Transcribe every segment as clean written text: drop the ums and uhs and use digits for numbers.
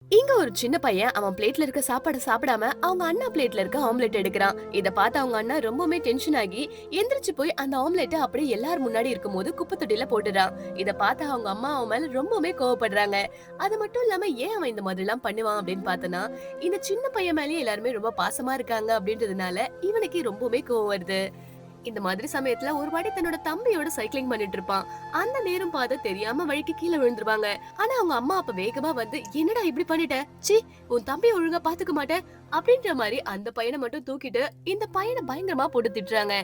இங்க ஒரு சின்ன பையன் அவன் பிளேட்ல இருக்க சாப்பாடு சாப்பிடாம அவங்க அண்ணா பிளேட்ல இருக்க ஆம்லெட் எடுக்கிறான். இத பார்த்து அவங்க அண்ணா ரொம்பவுமே டென்ஷன் ஆகி எந்திரிச்சு போய் அந்த ஆம்லெட் அப்படியே எல்லார் முன்னாடி இருக்கும்போது குப்பை தொட்டில போட்டுறான். இத பார்த்து அவங்க அம்மா அவன் மேல ரொம்பவுமே கோவப்படுறாங்க. அது மட்டும் இல்லாம ஏன் அவன் இந்த மாதிரி எல்லாம் பண்ணுவான் அப்படின்னு பார்த்தனா, இந்த சின்ன பையன் மேலயே எல்லாருமே ரொம்ப பாசமா இருக்காங்க அப்படின்றதுனால இவனுக்கு ரொம்பவுமே கோவம் வருது. இந்த மாதிரி சமயத்துல ஒரு வாட்டி தன்னோட தம்பியோட சைக்கிளிங் பண்ணிட்டு இருப்பான். அந்த நேரம் பார்த்து தெரியாம வழிக்கு கீழே விழுந்துருவாங்க. ஆனா அவங்க அம்மா அப்ப வேகமா வந்து, என்னடா இப்படி பண்ணிட்ட, சீ, உன் தம்பியை ஒழுங்கா பாத்துக்க மாட்ட அப்படின்ற மாதிரி அந்த பையனை மட்டும் தூக்கிட்டு இந்த பையனை பயங்கரமா போட்டு திட்டுறாங்க.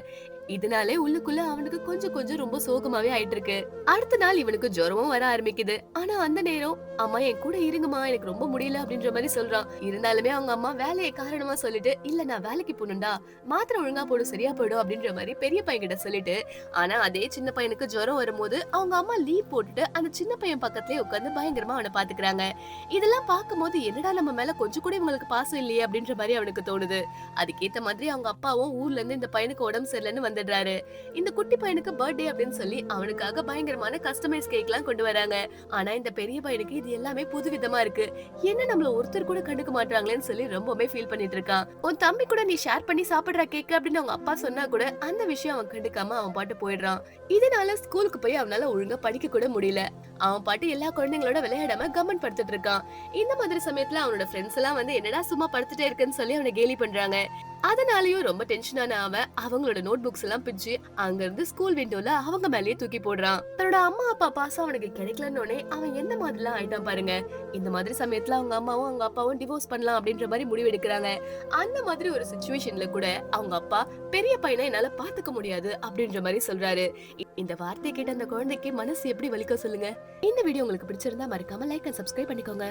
இதனாலே உள்ளுக்குள்ள அவனுக்கு கொஞ்சம் கொஞ்சம் ரொம்ப சோகமாவே ஆயிட்டு இருக்கு. அடுத்த நாள் இவனுக்கு ஜுரமும் வர ஆரம்பிக்குது. ஆனா அந்த நேரம், அம்மா என் கூட இருங்கம்மா, எனக்கு ரொம்ப முடியல அப்படின்ற மாதிரி சொல்றான். இருந்தாலுமே அவங்க அம்மா வேலையை காரணமா சொல்லிட்டு, இல்ல நான் வேலைக்கு போகணும்டா, மாத்திரை ஒழுங்கா போடு சரியா போயிடும் அப்படின்ற மாதிரி பெரிய பையன் கிட்ட சொல்லிட்டு, ஆனா அதே சின்ன பையனுக்கு ஜுரம் வரும்போது அவங்க அம்மா லீவ் போட்டுட்டு அந்த சின்ன பையன் பக்கத்துலயே உட்கார்ந்து பயங்கரமா அவனை பாத்துக்கிறாங்க. இதெல்லாம் பார்க்கும்போது என்னடா நம்ம மேல கொஞ்சம் கூட இவங்களுக்கு பாசம் இல்லையே அப்படின்ற மாதிரி அவனுக்கு தோணுது. அதுக்கேத்த மாதிரி அவங்க அப்பாவும் ஊர்ல இருந்து இந்த பையனுக்கு உடம்பு சரியில்லைன்னு வந்துடுறாரு. இந்த குட்டி பையனுக்கு பர்த்டே அப்படின்னு சொல்லி அவனுக்காக பயங்கரமான கஸ்டமைஸ் கேக் எல்லாம் கொண்டு வராங்க. ஆனா இந்த பெரிய பையனுக்கு இது எல்லாமே புதுவிதமா இருக்கு. என்ன நம்மள ஒருத்தர் கூட கண்டுக்க மாட்டாங்களேன்னு சொல்லி ரொம்பவே ஃபீல் பண்ணிட்டு இருக்கான். உன் தம்பி கூட நீ ஷேர் பண்ணி சாப்பிடுற கேக் அப்படின்னு அவங்க அப்பா சொன்னா கூட அந்த விஷயம் அவன் கண்டுக்காம அவன் பாட்டு போயிடுறான். இதனால ஸ்கூலுக்கு போய் அவனால ஒழுங்கா படிக்க கூட முடியல. அவன் பாட்டு எல்லா குழந்தைங்களோட விளையாடாம கமெண்ட் படுத்துட்டு இருக்கான். இந்த மாதிரி சமயத்துல அவனோட ஃப்ரெண்ட்ஸ் எல்லாம் வந்து என்னடா சும்மா படுத்துட்டே இருக்குன்னு சொல்லி அவனை கேலி பண்றாங்க. அதனாலயும் ரொம்ப டென்ஷனான அவன் அவங்களோட நோட் புக்ஸ் எல்லாம் பிச்சு அங்க இருந்து ஸ்கூல் விண்டோல அவங்க மேலேயே தூக்கி போடுறான். தன்னோட அம்மா அப்பா பாசம் அவனுக்கு கிடைக்கலன்னு அவன் எந்த மாதிரி எல்லாம் ஆயிட்டான் பாருங்க. இந்த மாதிரி சமயத்துல அவங்க அம்மாவும் அவங்க அப்பாவும் டிவோர்ஸ் பண்ணலாம் அப்படின்ற மாதிரி முடிவு எடுக்கிறாங்க. அந்த மாதிரி ஒரு சிச்சுவேஷன்ல கூட அவங்க அப்பா பெரிய பையனை என்னால பாத்துக்க முடியாது அப்படின்ற மாதிரி சொல்றாரு. இந்த வார்த்தையை கேட்ட அந்த குழந்தைக்கு மனசு எப்படி வலிக்க சொல்லுங்க. இந்த வீடியோ உங்களுக்கு பிடிச்சிருந்தா மறக்காம லைக் அண்ட் சப்ஸ்கிரைப் பண்ணிக்கோங்க.